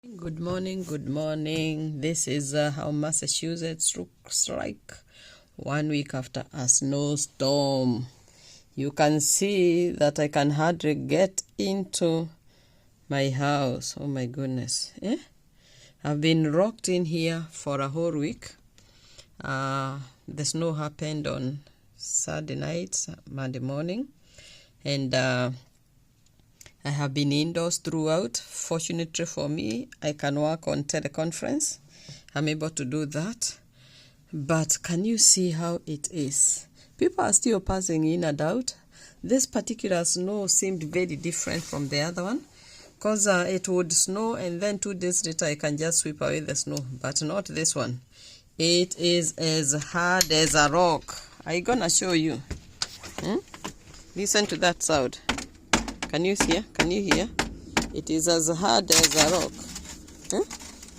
Good morning, good morning. This is how Massachusetts looks like 1 week after a snowstorm. You can see that I can hardly get into my house. Oh my goodness. I've been locked in here for a whole week. The snow happened on Saturday night, Monday morning, and I have been indoors throughout. Fortunately for me, I can work on teleconference. I'm able to do that. But can you see how it is? People are still passing in and out. This particular snow seemed very different from the other one, because it would snow and then 2 days later I can just sweep away the snow. But not this one. It is as hard as a rock. I'm gonna show you. Listen to that sound. Can you hear? Can you hear? It is as hard as a rock.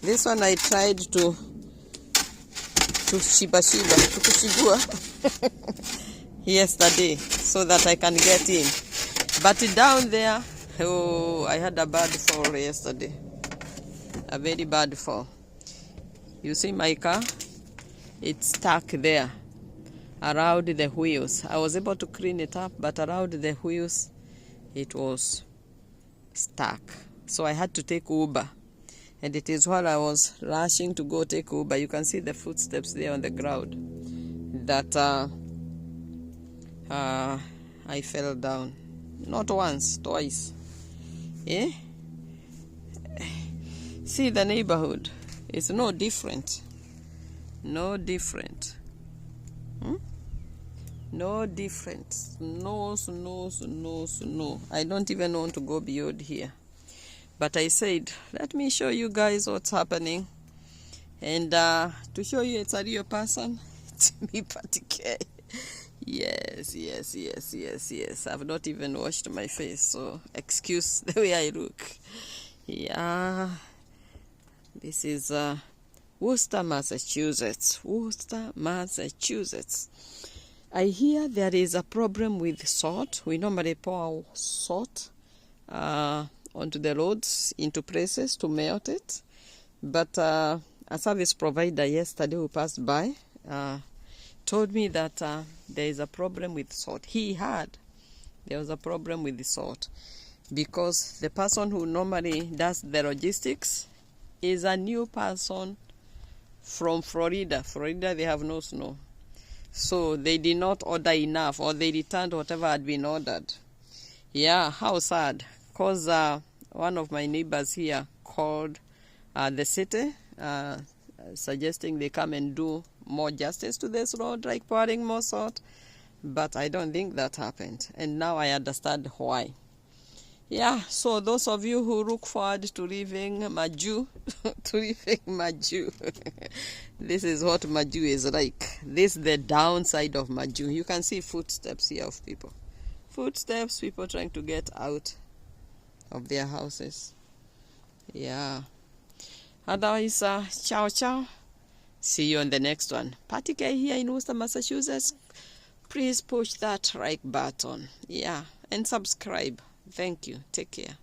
This one I tried to kuchibua yesterday so that I can get in. But down there, oh, I had a bad fall yesterday. A very bad fall. You see my car? It's stuck there around the wheels. I was able to clean it up, but around the wheels, it was stuck. So I had to take Uber. And it is while I was rushing to go take Uber, you can see the footsteps there on the ground, that I fell down. Not once, twice. See the neighborhood. It's no different. No different. No different. Snow. I don't even want to go beyond here. But I said, let me show you guys what's happening. And to show you it's a real person, it's me, Patike. Yes. I've not even washed my face, so excuse the way I look. Yeah. This is Worcester, Massachusetts. I hear there is a problem with salt. We normally pour salt onto the roads, into places to melt it. But a service provider yesterday who passed by told me that there is a problem with salt. He heard there was a problem with the salt because the person who normally does the logistics is a new person from Florida. Florida, they have no snow. So they did not order enough, or they returned whatever had been ordered. Yeah, how sad. Because one of my neighbors here called the city, suggesting they come and do more justice to this road, like pouring more salt. But I don't think that happened. And now I understand why. Yeah, so those of you who look forward to leaving Maju, this is what Maju is like. This is the downside of Maju. You can see footsteps here of people. Footsteps, people trying to get out of their houses. Yeah. Otherwise, ciao. See you on the next one. Patike here in Worcester, Massachusetts. Please push that like button. Yeah, and subscribe. Thank you. Take care.